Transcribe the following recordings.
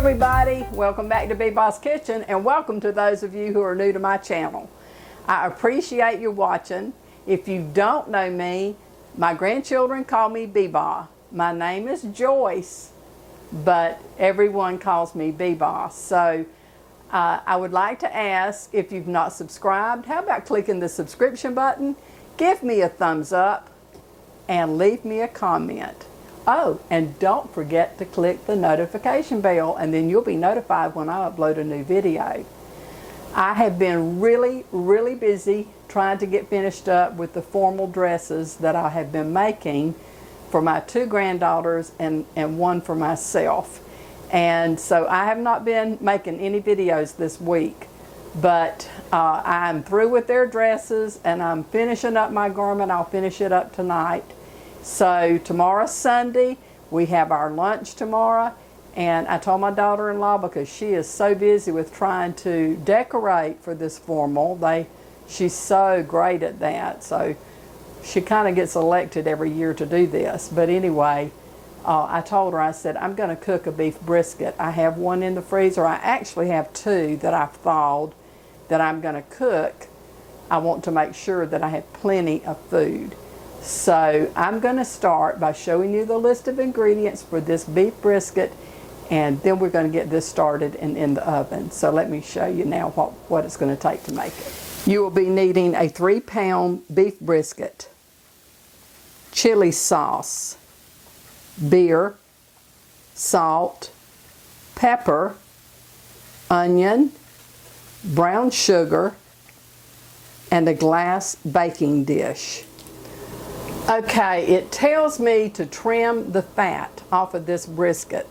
everybody, welcome back to Beef Kitchen, and welcome to those of you who are new to my channel. I appreciate you watching. If you don't know me, my grandchildren call me Beba. My name is Joyce, but everyone calls me Beba. So I would like to ask, if you've not subscribed, how about clicking the subscription button, give me a thumbs up, and leave me a comment. Oh, and don't forget to click the notification bell, and then you'll be notified when I upload a new video. I have been really busy trying to get finished up with the formal dresses that I have been making for my two granddaughters and one for myself. And so I have not been making any videos this week, but I'm through with their dresses and I'm finishing up my garment. I'll finish it up tonight. So tomorrow's Sunday, we have our lunch tomorrow, and I told my daughter-in-law, because she is so busy with trying to decorate for this formal, she's so great at that, so she kind of gets elected every year to do this. But anyway, I told her, I said, I'm going to cook a beef brisket. I have one in the freezer. I actually have two that I've thawed that I'm going to cook. I want to make sure that I have plenty of food. So I'm going to start by showing you the list of ingredients for this beef brisket, and then we're going to get this started and in the oven. So let me show you now what it's going to take to make it. You will be needing a 3-pound beef brisket, chili sauce, beer, salt, pepper, onion, brown sugar, and a glass baking dish. Okay, it tells me to trim the fat off of this brisket.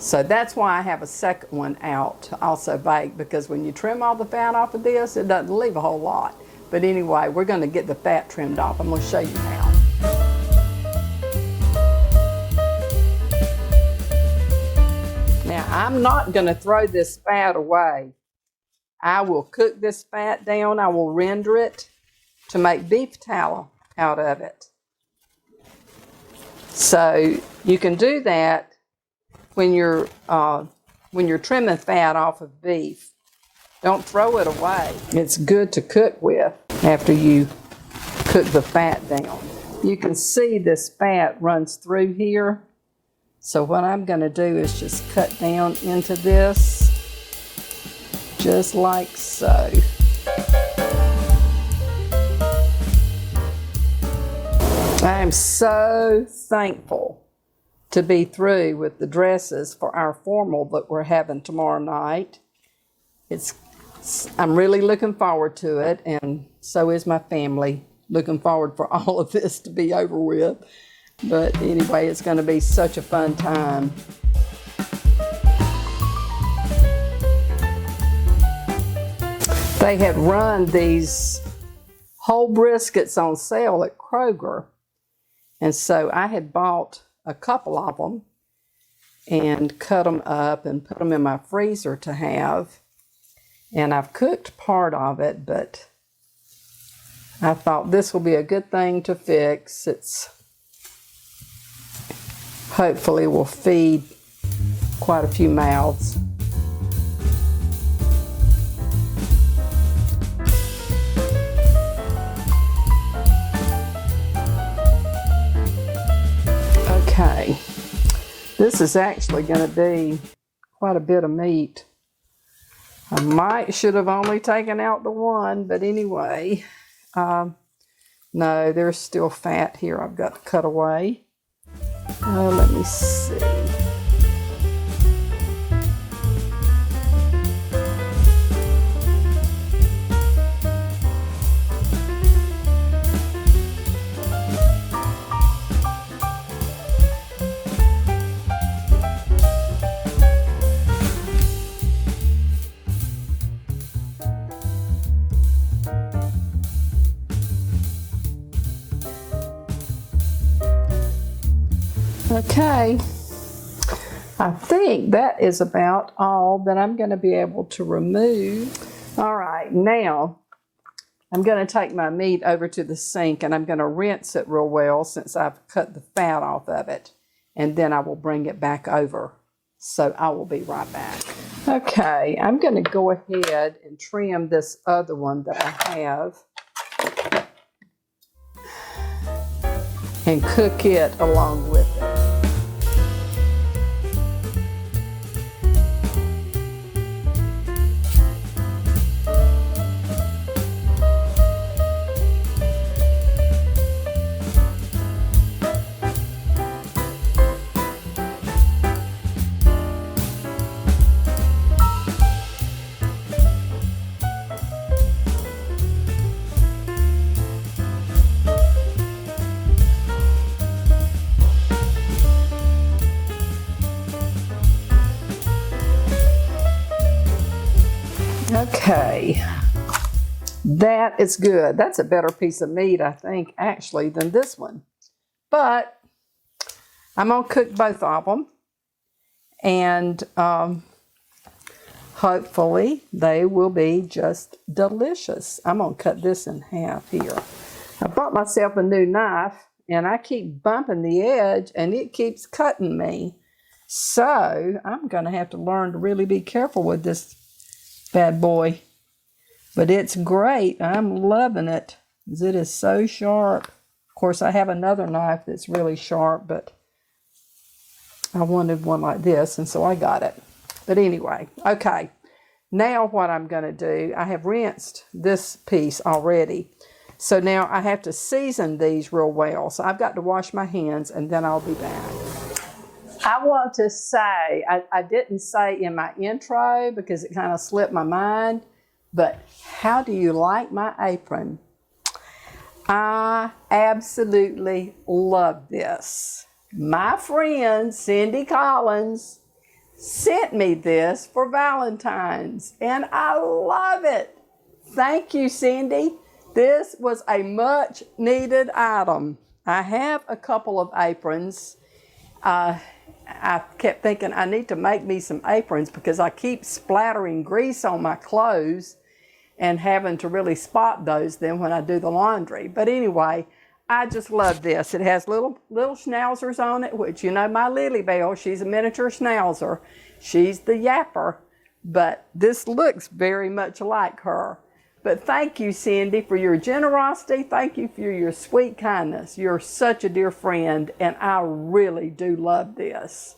So that's why I have a second one out to also bake, because when you trim all the fat off of this, it doesn't leave a whole lot. But anyway, we're going to get the fat trimmed off. I'm going to show you now. Now, I'm not going to throw this fat away. I will cook this fat down. I will render it to make beef tallow out of it. So you can do that when you're trimming fat off of beef. Don't throw it away. It's good to cook with after you cook the fat down. You can see this fat runs through here. So what I'm going to do is just cut down into this, just like so. I am so thankful to be through with the dresses for our formal that we're having tomorrow night. I'm really looking forward to it, and so is my family. Looking forward for all of this to be over with. But anyway, it's going to be such a fun time. They had run these whole briskets on sale at Kroger. And so I had bought a couple of them and cut them up and put them in my freezer to have. And I've cooked part of it, but I thought this will be a good thing to fix. It's hopefully will feed quite a few mouths. Okay, this is actually going to be quite a bit of meat. I should have only taken out the one, but anyway, no, there's still fat here I've got to cut away. Let me see. Okay, I think that is about all that I'm going to be able to remove. All right, now I'm going to take my meat over to the sink and I'm going to rinse it real well since I've cut the fat off of it, and then I will bring it back over So I will be right back. Okay, I'm going to go ahead and trim this other one that I have and cook it along with it. Okay, that is good. That's a better piece of meat, I think, actually, than this one. But I'm going to cook both of them, and hopefully they will be just delicious. I'm going to cut this in half here. I bought myself a new knife, and I keep bumping the edge, and it keeps cutting me. So I'm going to have to learn to really be careful with this bad boy. But it's great. I'm loving it. It is so sharp. Of course, I have another knife that's really sharp, but I wanted one like this, and so I got it. But anyway, okay. Now what I'm going to do, I have rinsed this piece already. So now I have to season these real well. So I've got to wash my hands, and then I'll be back. I want to say, I didn't say in my intro because it kind of slipped my mind, but how do you like my apron? I absolutely love this. My friend Cindy Collins sent me this for Valentine's, and I love it. Thank you, Cindy. This was a much needed item. I have a couple of aprons. I kept thinking I need to make me some aprons because I keep splattering grease on my clothes and having to really spot those then when I do the laundry. But anyway, I just love this. It has little schnauzers on it, which, you know, my Lily Bell, she's a miniature schnauzer. She's the yapper, but this looks very much like her. But thank you, Cindy, for your generosity. Thank you for your sweet kindness. You're such a dear friend, and I really do love this.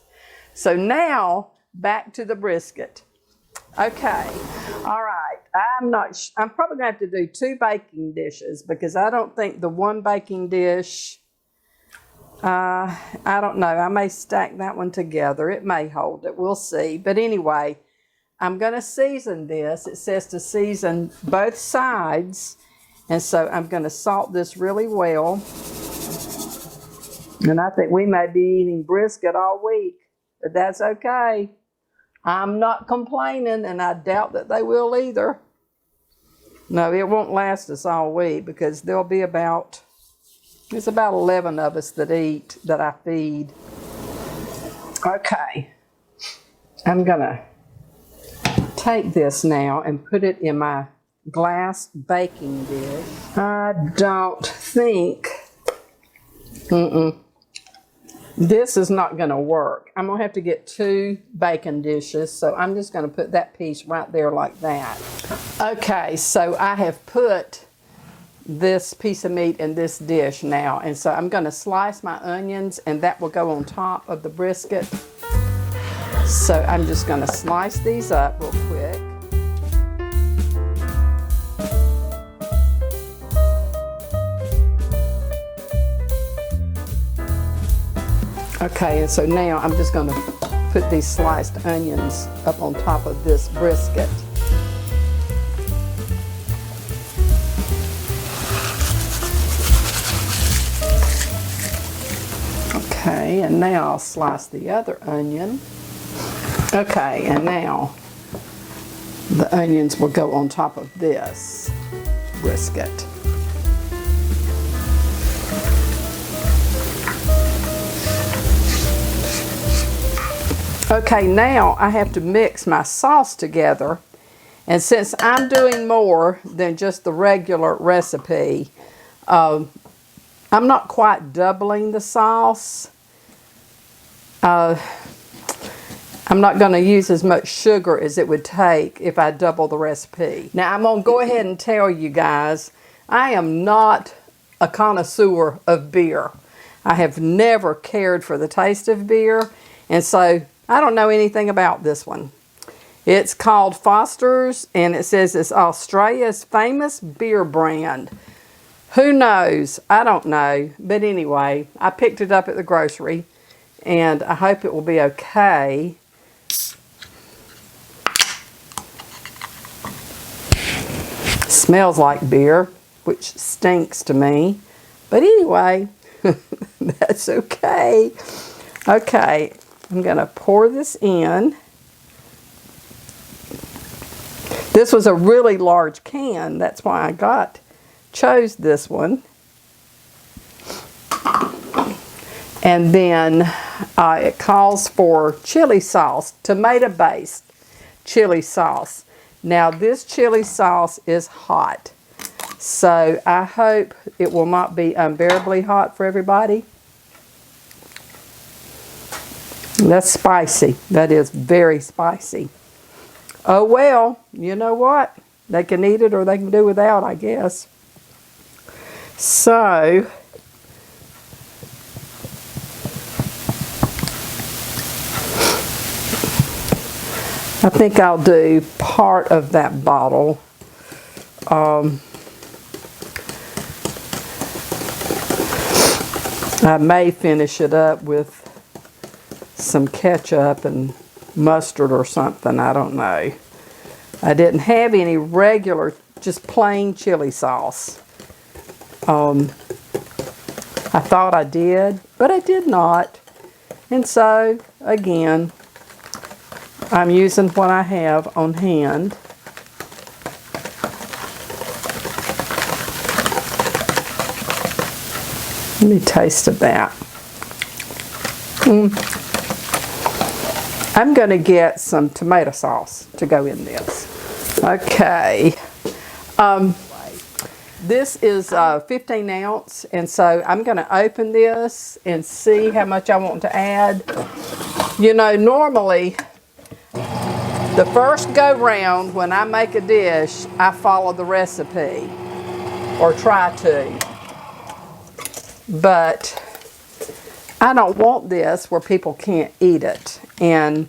So now, back to the brisket. Okay, all right. I'm probably going to have to do 2 baking dishes because I don't think the 1 baking dish, I don't know. I may stack that one together. It may hold it. We'll see. But anyway, I'm going to season this. It says to season both sides. And so I'm going to salt this really well. And I think we may be eating brisket all week, but that's okay. I'm not complaining, and I doubt that they will either. No, it won't last us all week because there'll be it's about 11 of us that eat, that I feed. Okay. I'm going to take this now and put it in my glass baking dish. I don't think, this is not going to work. I'm going to have to get 2 baking dishes, so I'm just going to put that piece right there like that. Okay, so I have put this piece of meat in this dish now, and so I'm going to slice my onions, and that will go on top of the brisket. So I'm just going to slice these up real quick. Okay, and so now I'm just going to put these sliced onions up on top of this brisket. Okay, and now I'll slice the other onion. Okay, and now the onions will go on top of this brisket. Okay, now I have to mix my sauce together, and since I'm doing more than just the regular recipe, I'm not quite doubling the sauce. I I'm not going to use as much sugar as it would take if I double the recipe. Now I'm going to go ahead and tell you guys, I am not a connoisseur of beer. I have never cared for the taste of beer, and so I don't know anything about this one. It's called Foster's, and it says it's Australia's famous beer brand. Who knows? I don't know. But anyway, I picked it up at the grocery, and I hope it will be okay. Smells like beer, which stinks to me. But anyway, that's okay. Okay, I'm going to pour this in. This was a really large can. That's why I chose this one. And then it calls for chili sauce, tomato-based chili sauce. Now this chili sauce is hot, so I hope it will not be unbearably hot for everybody. That's spicy. That is very spicy. Oh well, you know what? They can eat it or they can do without, I guess. So, I think I'll do part of that bottle. I may finish it up with some ketchup and mustard or something, I don't know. I didn't have any regular, just plain chili sauce. I thought I did, but I did not. And so, again, I'm using what I have on hand. Let me taste of that. I'm going to get some tomato sauce to go in this. Okay. This is 15 ounce, and so I'm going to open this and see how much I want to add. You know, normally, the first go round when I make a dish, I follow the recipe, or try to. But I don't want this where people can't eat it. And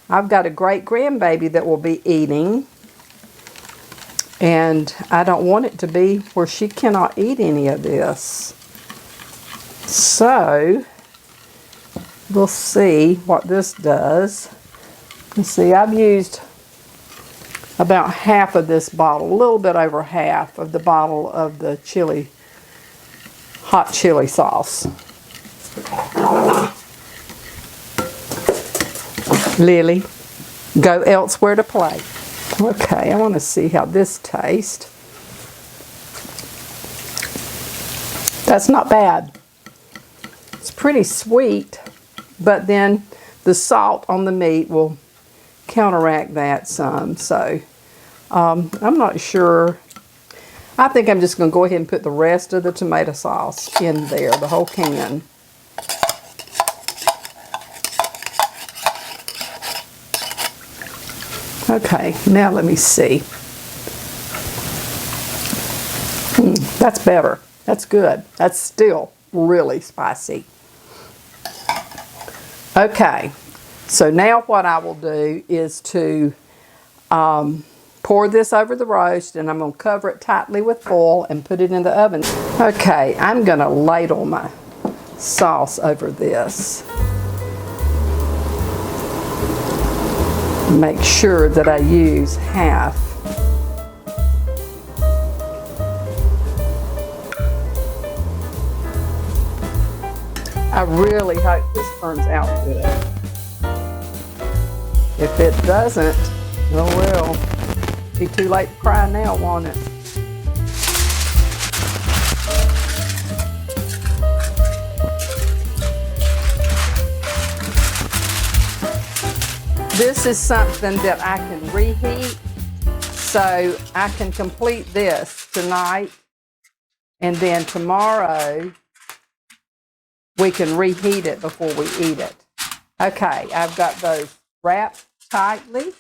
I've got a great grandbaby that will be eating. And I don't want it to be where she cannot eat any of this. So, we'll see what this does. Let's see, I've used about half of this bottle, a little bit over half of the bottle of the hot chili sauce. Lily, go elsewhere to play. Okay, I want to see how this tastes. That's not bad. It's pretty sweet, but then the salt on the meat will counteract that some. So I'm not sure. I think I'm just going to go ahead and put the rest of the tomato sauce in there, the whole can. Okay, now let me see. That's better. That's good. That's still really spicy. Okay, so now what I will do is to pour this over the roast, and I'm going to cover it tightly with foil and put it in the oven. Okay, I'm going to ladle my sauce over this. Make sure that I use half. I really hope this turns out good. If it doesn't, oh well, be too late to cry now, won't it? This is something that I can reheat, so I can complete this tonight, and then tomorrow we can reheat it before we eat it. Okay, I've got those wrap tightly.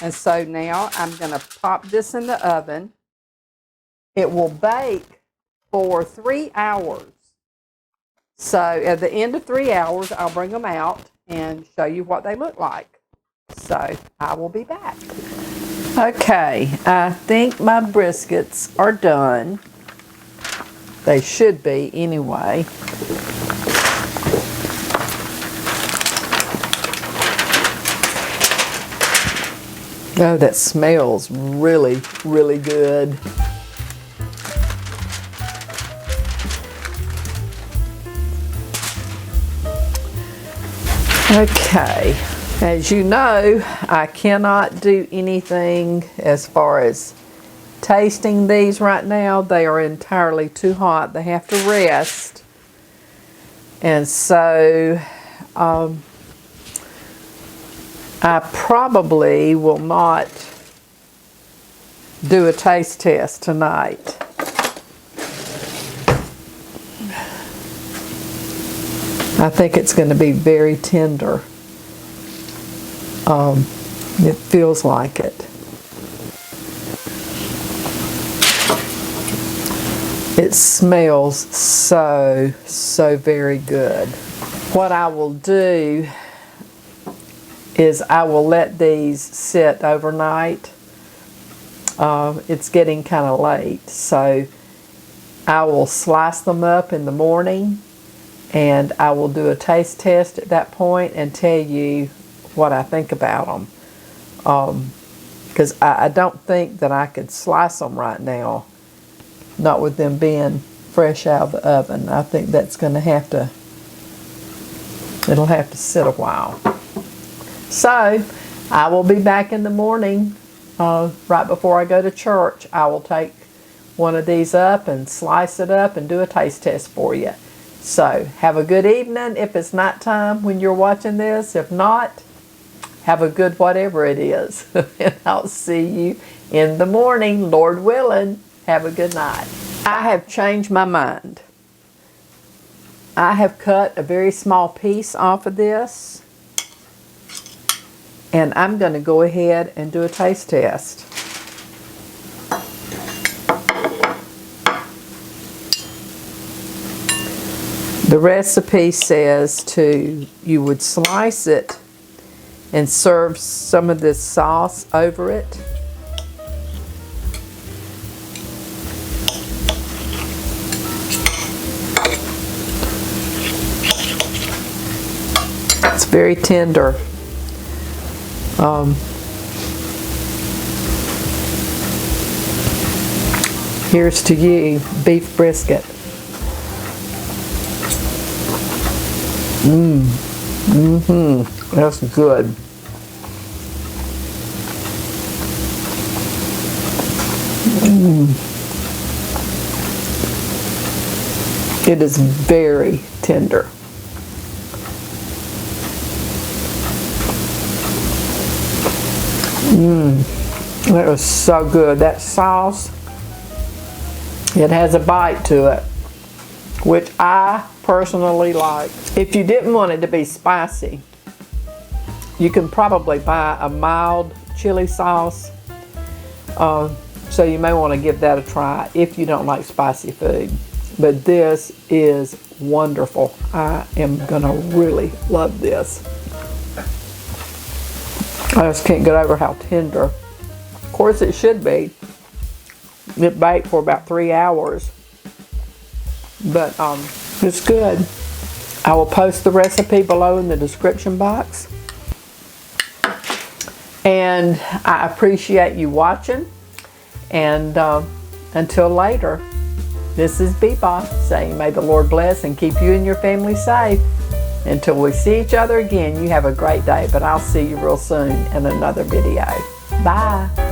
And so now I'm going to pop this in the oven. It will bake for 3 hours. So at the end of 3 hours, I'll bring them out and show you what they look like. So I will be back. Okay, I think my briskets are done. They should be anyway. Oh, that smells really, really good. Okay, as you know, I cannot do anything as far as tasting these right now. They are entirely too hot. They have to rest. And so I probably will not do a taste test tonight. I think it's going to be very tender. It feels like it. It smells so, so very good. What I will do is I will let these sit overnight. It's getting kind of late, so I will slice them up in the morning, and I will do a taste test at that point and tell you what I think about them. Because I don't think that I could slice them right now, not with them being fresh out of the oven. I think that's going to have to, it'll have to sit a while. So I will be back in the morning right before I go to church. I will take one of these up and slice it up and do a taste test for you. So have a good evening if it's nighttime when you're watching this. If not, have a good whatever it is. And I'll see you in the morning, Lord willing. Have a good night. I have changed my mind. I have cut a very small piece off of this, and I'm going to go ahead and do a taste test. The recipe says you would slice it and serve some of this sauce over it. It's very tender. Here's to you, beef brisket. That's good. It is very tender. That was so good. That sauce, it has a bite to it, which I personally like. If you didn't want it to be spicy, you can probably buy a mild chili sauce. So you may want to give that a try if you don't like spicy food. But this is wonderful. I am gonna really love this. I just can't get over how tender. Of course it should be. It baked for about 3 hours. But it's good. I will post the recipe below in the description box. And I appreciate you watching. And until later, this is Beba saying, may the Lord bless and keep you and your family safe. Until we see each other again, you have a great day. But I'll see you real soon in another video. Bye.